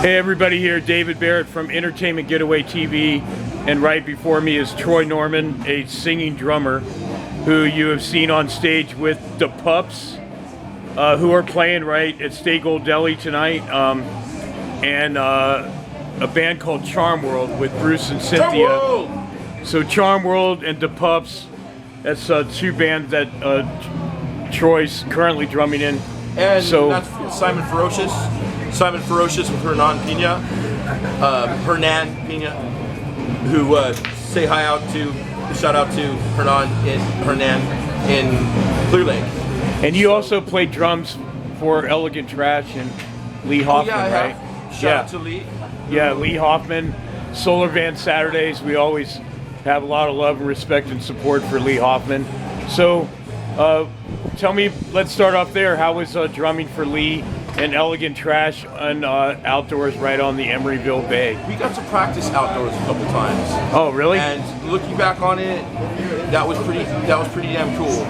Hey everybody, here David Barrett from Entertainment Getaway TV, and right before me is Troy Norman, a singing drummer who you have seen on stage with the Pups, who are playing right at Steak Old Deli tonight, and a band called Charm World with Bruce and Cynthia. So Charm World and the Pups, that's two bands that Troy's currently drumming in. And so that's Simon Ferocious with Hernan Pina, who say shout out to Hernan in Clear Lake. And you also played drums for Elegant Trash and Lee Hoffman, right? Shout out to Lee. Yeah, Lee Hoffman, Solar Van Saturdays. We always have a lot of love and respect and support for Lee Hoffman. So tell me, let's start off there. How was drumming for Lee and Elegant Trash and outdoors right on the Emeryville Bay? We got to practice outdoors a couple times. Oh, really? And looking back on it, that was pretty damn cool.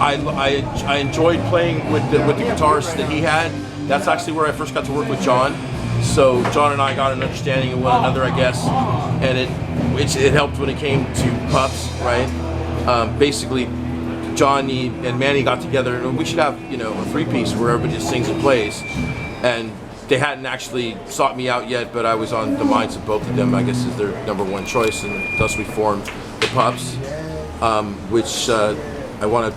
I enjoyed playing with the guitarists that he had. That's actually where I first got to work with John. So John and I got an understanding of one another, I guess, and it helped when it came to Pups, right? Basically, Johnny and Manny got together and we should have, a three-piece where everybody just sings and plays. And they hadn't actually sought me out yet, but I was on the minds of both of them, I guess, is their number one choice, and thus we formed the Pups, which I want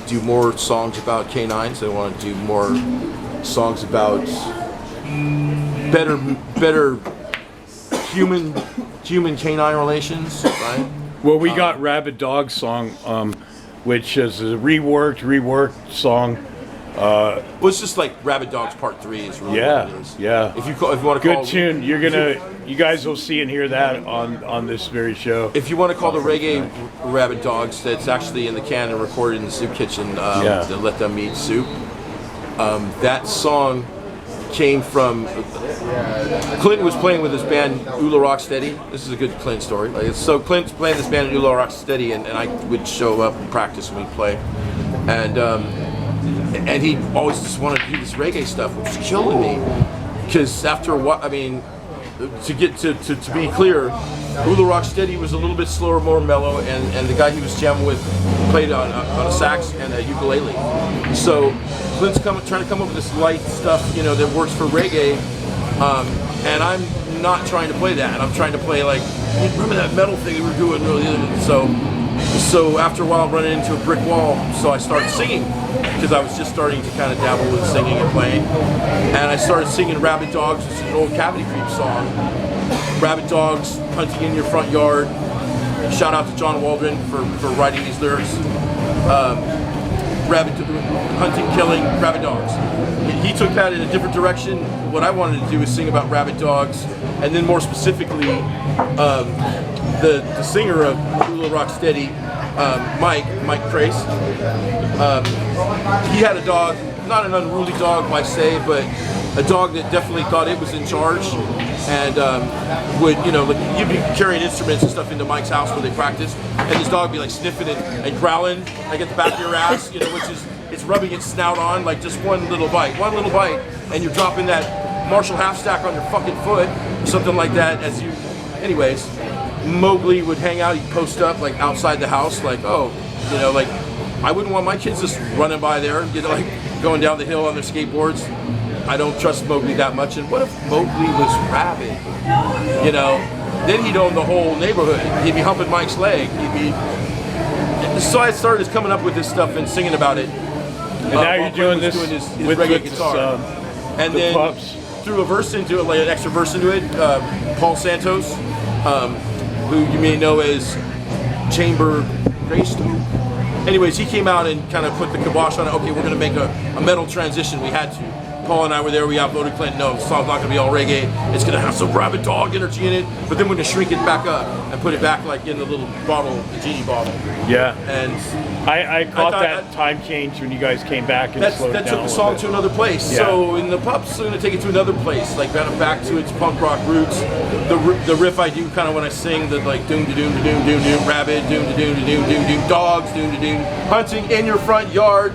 to do more songs about canines. I want to do more songs about better human canine relations, right? Well, we got Rabid Dog song, which is a reworked song. Well, it's just like Rabid Dogs Part 3 is really what it is. Yeah. If you want to call good tune, you guys will see and hear that on this very show. If you want to call the reggae Rabid Dogs, that's actually in the can and recorded in the soup kitchen. The Let Them Eat Soup. That song came from Clinton was playing with his band Ula Rock Steady. This is a good Clint story. So Clint's playing this band Ula Rock Steady, and I would show up and practice when we play, and he always just wanted to do this reggae stuff, which was killing me. Because after a while, to be clear, Ula Rock Steady was a little bit slower, more mellow, and the guy he was jamming with played on a sax and a ukulele. So Clint's trying to come up with this light stuff, that works for reggae, and I'm not trying to play that. I'm trying to play like, remember that metal thing we were doing? So after a while, I'm running into a brick wall, so I started singing, because I was just starting to kind of dabble with singing and playing, and I started singing Rabid Dogs, which is an old Cavity Creep song. Rabid Dogs, hunting in your front yard. Shout out to John Waldron for writing these lyrics. Hunting, killing, rabid dogs. He took that in a different direction. What I wanted to do is sing about rabid dogs, and then more specifically, the singer of Ula Rock Steady, Mike Trace. He had a dog, not an unruly dog, might say, but a dog that definitely thought it was in charge, and you'd be carrying instruments and stuff into Mike's house where they practice, and his dog would be like sniffing and growling like at the back of your ass, which is, it's rubbing its snout on, like just one little bite, and you're dropping that Marshall half stack on your fucking foot, or something like that. Anyways, Mowgli would hang out, he'd post up like outside the house, like, I wouldn't want my kids just running by there, going down the hill on their skateboards. I don't trust Mowgli that much. And what if Mowgli was rabid? Then he'd own the whole neighborhood. He'd be humping Mike's leg. So I started coming up with this stuff and singing about it. And now you're doing this his reggae guitar. And then Pups. threw a verse into it, like an extra verse into it. Paul Santos, who you may know as Chamber Greystone. Anyways, he came out and kind of put the kibosh on it. Okay, we're going to make a metal transition. We had to. Paul and I were there, we outvoted Clinton. No, the song's not going to be all reggae. It's going to have some rabid dog energy in it, but then we're going to shrink it back up and put it back like in the little bottle, the genie bottle. Yeah. And I caught that time change when you guys came back and slowed it down. That took the song to another place. Yeah. So in the Pups, I'm going to take it to another place, like back to its punk rock roots. The riff I do kind of when I sing, the like doom da doom da doom doom doom, rabid doom da doom da doom doom doom, dogs doom da doom, hunting in your front yard.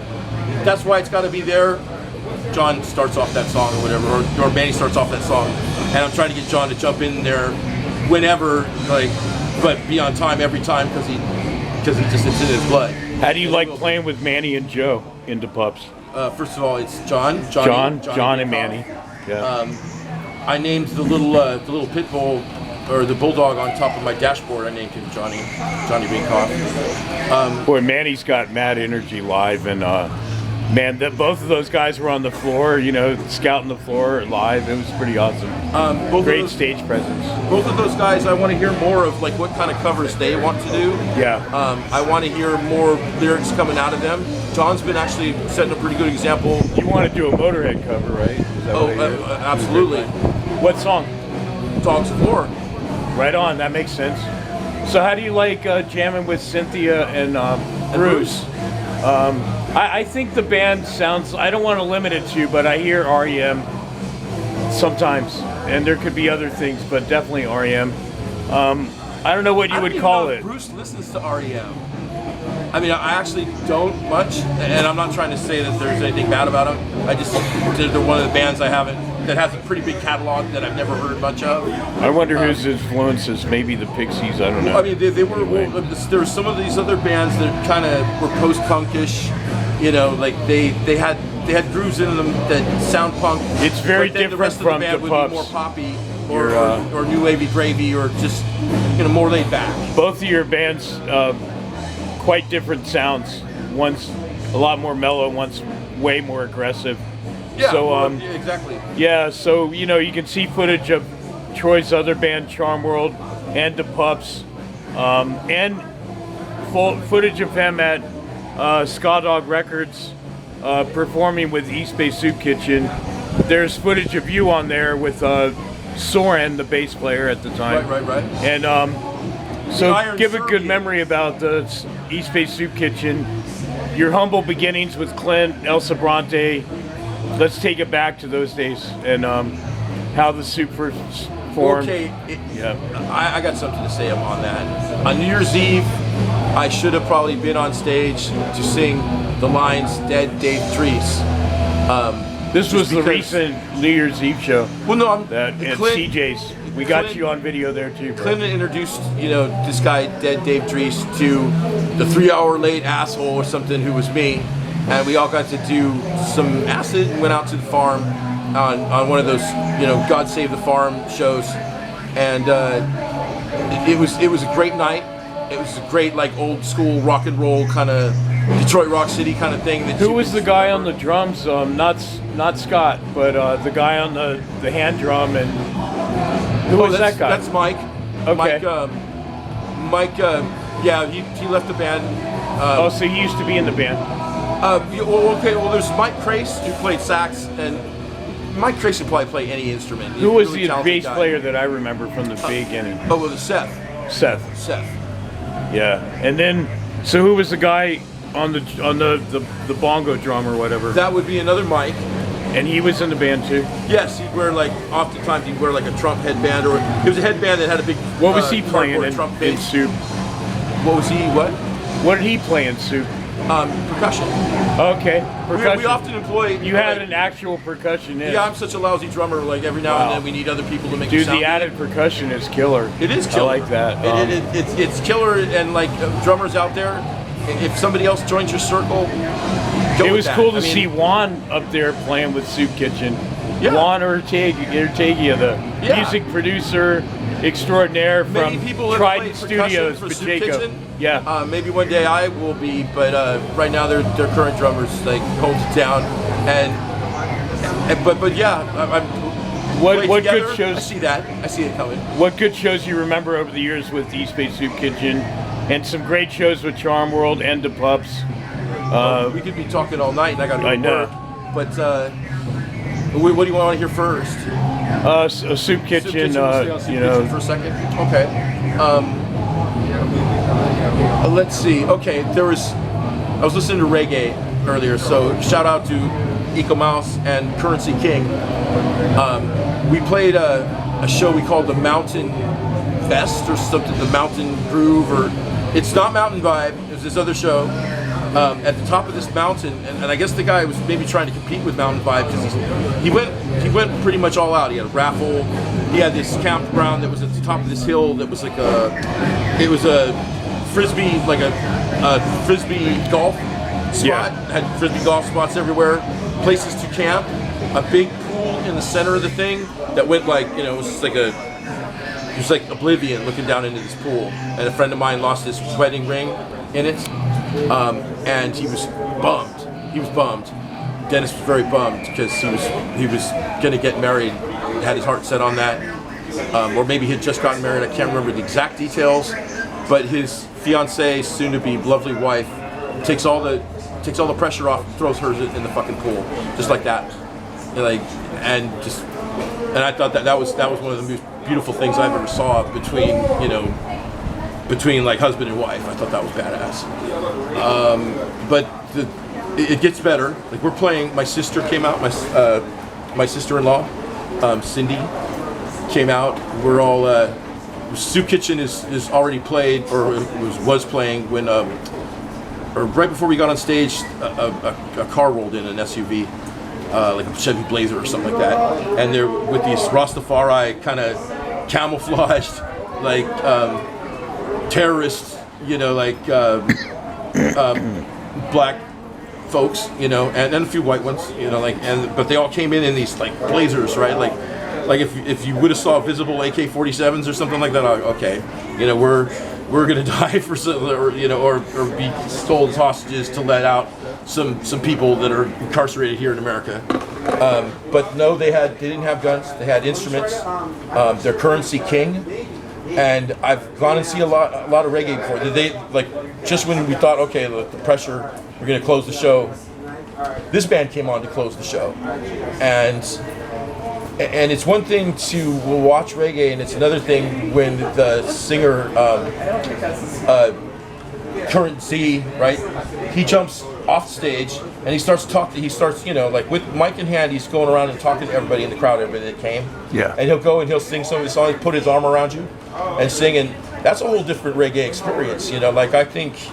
That's why it's got to be there. John starts off that song or whatever, or Manny starts off that song, and I'm trying to get John to jump in there whenever, like, but be on time every time because it's in his blood. How do you like playing with Manny and Joe into Pups? First of all, it's John and Manny. Yeah. I named the little pit bull, or the bulldog on top of my dashboard. I named him Johnny Beancock. Boy, Manny's got mad energy live, and man, both of those guys were on the floor, scouting the floor live. It was pretty awesome. Great stage presence. Both of those guys, I want to hear more of like what kind of covers they want to do. Yeah. I want to hear more lyrics coming out of them. John's been actually setting a pretty good example. You want to do a Motorhead cover, right? Is that absolutely. What song? Dogs of War. Right on, that makes sense. So how do you like jamming with Cynthia and Bruce? I think the band sounds, I don't want to limit it to, but I hear REM sometimes, and there could be other things, but definitely REM. I don't know what you would call it. Bruce listens to REM. I mean, I actually don't much, and I'm not trying to say that there's anything bad about them. I just, they're one of the bands that has a pretty big catalog that I've never heard much of. I wonder whose influences, maybe the Pixies, I don't know. I mean, they were, there were some of these other bands that kind of were post-punkish, like they had grooves in them that sound punk. It's very different the rest from of the band the would Pups. be more poppy or new wavy gravy or just more laid back. Both of your bands, quite different sounds. One's a lot more mellow, one's way more aggressive. Yeah, so, yeah, exactly. Yeah, so you can see footage of Troy's other band, Charm World, and the Pups, and footage of him at Ska Dog Records performing with East Bay Soup Kitchen. There's footage of you on there with Soren, the bass player at the time. Right. And so give a good memory about the East Bay Soup Kitchen, your humble beginnings with Clint, El Sobrante. Let's take it back to those days and how the soup first formed. Okay, I got something to say on that. On New Year's Eve, I should have probably been on stage to sing the lines "Dead Dave Treese." This was the recent New Year's Eve show. Well, no, at CJ's. We got you on video there too. Bro. Clinton introduced, this guy, Dead Dave Treese, to the 3-hour late asshole or something who was me. And we all got to do some acid and went out to the farm on one of those, God Save the Farm shows. And it was a great night. It was a great, like, old school rock and roll kind of Detroit Rock City kind of thing. Who was the guy on the drums? Not Scott, but the guy on the hand drum. And who was that guy? That's Mike. Okay. Mike, yeah, he left the band. So he used to be in the band. Well, there's Mike Crace, who played sax, and Mike Crace could probably play any instrument. Who was the bass player that I remember from the beginning? Oh, well, Seth. Yeah, and then, so who was the guy on the bongo drum or whatever? That would be another Mike. And he was in the band too? Yes, he'd wear oftentimes he'd wear like a Trump headband, or it was a headband that had a big What was he playing in Soup? What was he, what? What did he play in Soup? Percussion. Okay, percussion. We often employ... You had an actual percussionist. Yeah, I'm such a lousy drummer, like every now and then we need other people to make the sound. Dude, the added percussion is killer. It is killer. I like that. It's killer, and like drummers out there, if somebody else joins your circle, it was cool to see Juan up there playing with Soup Kitchen. Yeah. Juan Ortega, the music producer extraordinaire from Trident Studios, Pacheco. Yeah. Maybe one day I will be, but right now their current drummers like holds it down, but yeah, what good shows? I see it coming. What good shows you remember over the years with East Bay Soup Kitchen, and some great shows with Charm World and the Pups. We could be talking all night, and I got to go to work. But what do you want to hear first? Soup Kitchen. Kitchen for a second. Okay. Let's see. Okay, I was listening to reggae earlier, so shout out to Eco Mouse and Currency King. We played a show we called the Mountain Fest or something, the Mountain Groove, or it's not Mountain Vibe. It was this other show at the top of this mountain, and I guess the guy was maybe trying to compete with Mountain Vibe because he went pretty much all out. He had a raffle. He had this campground that was at the top of this hill that was like a frisbee, like a frisbee golf spot. Had frisbee golf spots everywhere, places to camp, a big pool in the center of the thing that went like, it was like Oblivion looking down into this pool. And a friend of mine lost his wedding ring in it, and he was bummed. He was bummed. Dennis was very bummed because he was gonna get married, had his heart set on that, or maybe he had just gotten married. I can't remember the exact details, but his fiancee, soon-to-be lovely wife, takes all the pressure off, throws hers in the fucking pool, just like that, and I thought that was one of the most beautiful things I've ever saw between like husband and wife. I thought that was badass. But it gets better. Like we're playing. My sister came out. My sister-in-law, Cindy, came out. We're all. Soup Kitchen is already played or was playing when or right before we got on stage, a car rolled in, an SUV, like a Chevy Blazer or something like that, and they're with these Rastafari kind of camouflaged like terrorists, black folks, and a few white ones, but they all came in these like blazers, right? Like if you would have saw visible AK-47s or something like that, okay, we're gonna die for some, or be sold as hostages to let out some people that are incarcerated here in America. But no, they didn't have guns. They had instruments. Their currency king. And I've gone and seen a lot of reggae before. They just when we thought, okay, the pressure, we're gonna close the show. This band came on to close the show, and it's one thing to watch reggae, and it's another thing when the singer, Currency, right? He jumps off stage and he starts talking. He starts, like with mic in hand, he's going around and talking to everybody in the crowd, everybody that came. Yeah. And he'll go and he'll sing some of his songs, put his arm around you, and sing, and that's a whole different reggae experience. Like I think,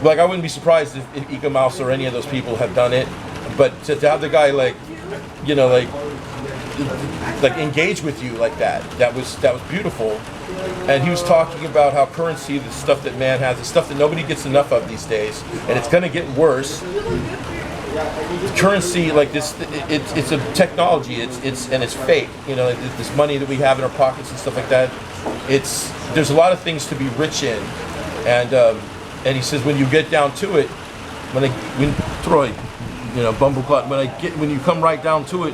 like I wouldn't be surprised if Ika Mouse or any of those people have done it, but to have the guy like engage with you like that was beautiful. And he was talking about how currency, the stuff that man has, the stuff that nobody gets enough of these days, and it's going to get worse. Currency, like this, it's a technology. It's fake. This money that we have in our pockets and stuff like that. There's a lot of things to be rich in, and he says when you get down to it, when Troy, Bumbleclot, when you come right down to it,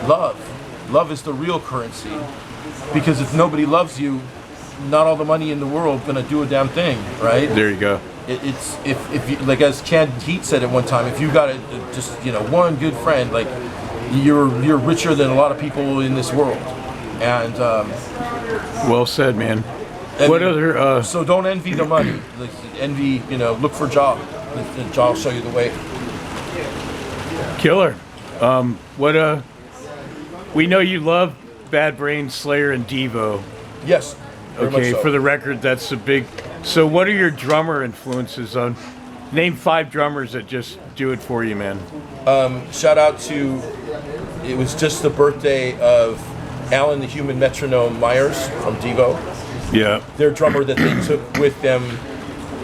love is the real currency. Because if nobody loves you, not all the money in the world gonna do a damn thing, right? There you go. It's if you, like as Canned Heat said at one time, if you got just one good friend, like you're richer than a lot of people in this world. And well said, man. What other? So don't envy the money. Like, envy, look for job. The job will show you the way. Killer. We know you love Bad Brains, Slayer, and Devo. Yes. Okay, so. For the record, that's a big. So, what are your drummer influences on? Name 5 drummers that just do it for you, man. Shout out to. It was just the birthday of Alan the Human Metronome Myers from Devo. Yeah. Their drummer that they took with them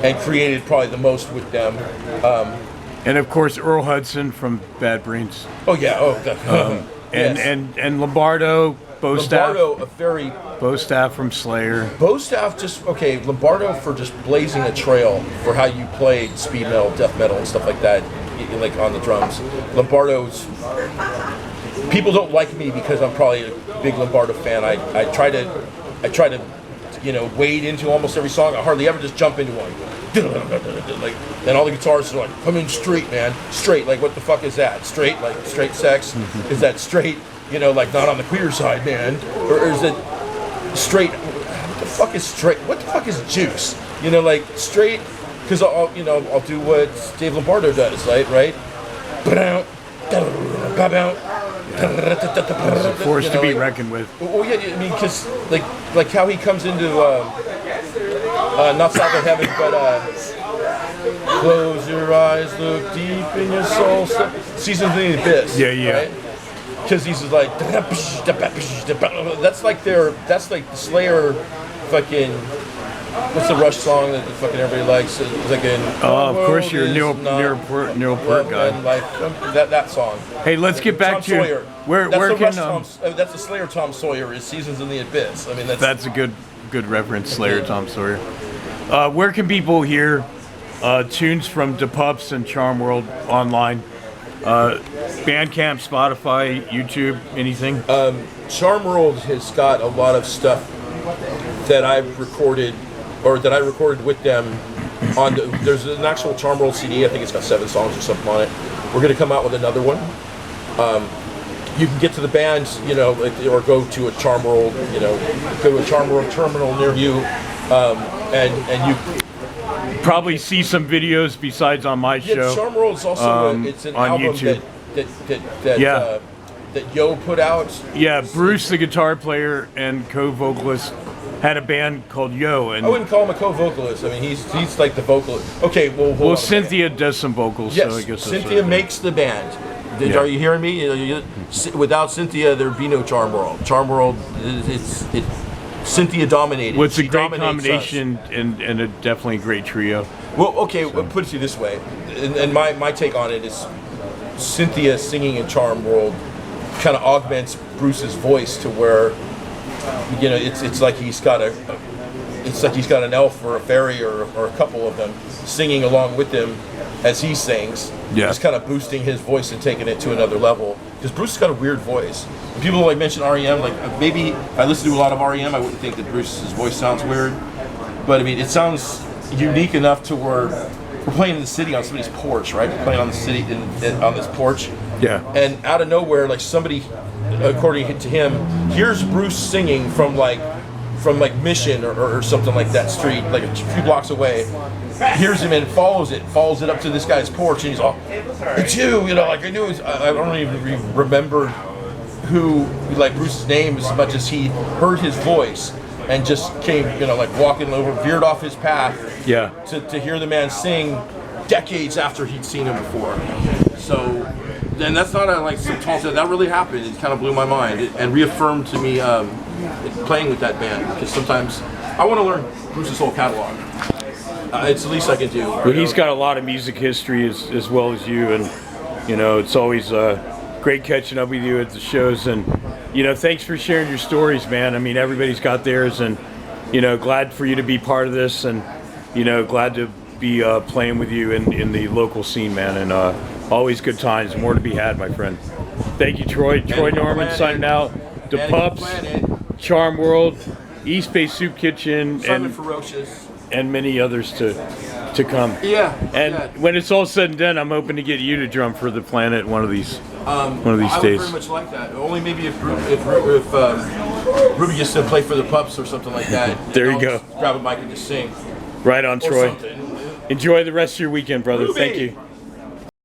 and created probably the most with them. And of course, Earl Hudson from Bad Brains. Oh yeah. Oh. Yes. And Lombardo. Lombardo, Bostaff from Slayer. Bostaff Lombardo for just blazing a trail for how you played speed metal, death metal, and stuff like that, like on the drums. Lombardo's. People don't like me because I'm probably a big Lombardo fan. I try to, wade into almost every song. I hardly ever just jump into one. And all the guitarists are like, come in straight, man. Straight, like what the fuck is that? Straight, like straight sex? Is that straight? Like not on the queer side, man, or is it straight? What the fuck is straight? What the fuck is juice? Like straight, because I'll do what Dave Lombardo does, right? It's a force to be reckoned with. Well, yeah, I mean, because like how he comes into not South of Heaven, but Close your eyes, look deep in your soul. Seasons in the Abyss. Yeah. Because he's like, that's like the Slayer fucking, what's the Rush song that fucking everybody likes? It's like of course you're a Neil Peart guy. That song. Hey, let's get back Tom to Sawyer. where can that's the Slayer Tom Sawyer is Seasons in the Abyss. I mean that's a good reference, Slayer Tom Sawyer. Where can people hear tunes from the Pups and Charm World online? Bandcamp, Spotify, YouTube, anything? Charm World has got a lot of stuff that I've recorded, or that I recorded with them. There's an actual Charm World CD. I think it's got 7 songs or something on it. We're going to come out with another one. You can get to the band, or go to a Charm World, go to a Charm World terminal near you, and you probably see some videos besides on my show. Yeah, Charm World's also it's an on album YouTube. that Yo put out. Yeah, Bruce, the guitar player and co-vocalist, had a band called Yo, and I wouldn't call him a co-vocalist. I mean, he's like the vocalist. Okay, well, hold on. Cynthia does some vocals. Yes, so I guess Cynthia makes the band. Are you hearing me? Without Cynthia, there'd be no Charm World. Charm World, it's Cynthia dominated. Well, it's a She great dominates combination us. and a definitely great trio. Well, okay, we'll put it to you this way, and my take on it is Cynthia singing in Charm World kind of augments Bruce's voice to where, it's like he's got an elf or a fairy or a couple of them singing along with him as he sings. Yeah. Just kind of boosting his voice and taking it to another level. Because Bruce has got a weird voice. When people like mention REM, like maybe if I listen to a lot of REM, I wouldn't think that Bruce's voice sounds weird. But I mean, it sounds unique enough to where we're playing in the city on somebody's porch, right? We're playing on the city on this porch. Yeah. And out of nowhere, like somebody, according to him, hears Bruce singing from Mission or something like that street, like a few blocks away. Hears him and follows it up to this guy's porch, and he's all, "It's you," like I knew. I don't even remember who Bruce's name as much as he heard his voice and just came, like walking over, veered off his path. Yeah. To hear the man sing decades after he'd seen him before. So, and that's not some tall stuff. That really happened. It kind of blew my mind and reaffirmed to me playing with that band, because sometimes I want to learn Bruce's whole catalog. It's the least I can do. Well, he's got a lot of music history as well as you, and it's always great catching up with you at the shows, and thanks for sharing your stories, man. I mean, everybody's got theirs, and glad for you to be part of this, and glad to be playing with you in the local scene, man, and always good times, more to be had, my friend. Thank you, Troy. Troy Norman signing out. The Pups, Charm World, East Bay Soup Kitchen, Simon Ferocious. And many others to come. Yeah. And when it's all said and done, I'm hoping to get you to drum for the Planet one of these days. I would very much like that. Only maybe if Ruby gets to play for the Pups or something like that. There you go. Just grab a mic and just sing. Right on, Or Troy. something. Enjoy the rest of your weekend, brother. Ruby. Thank you.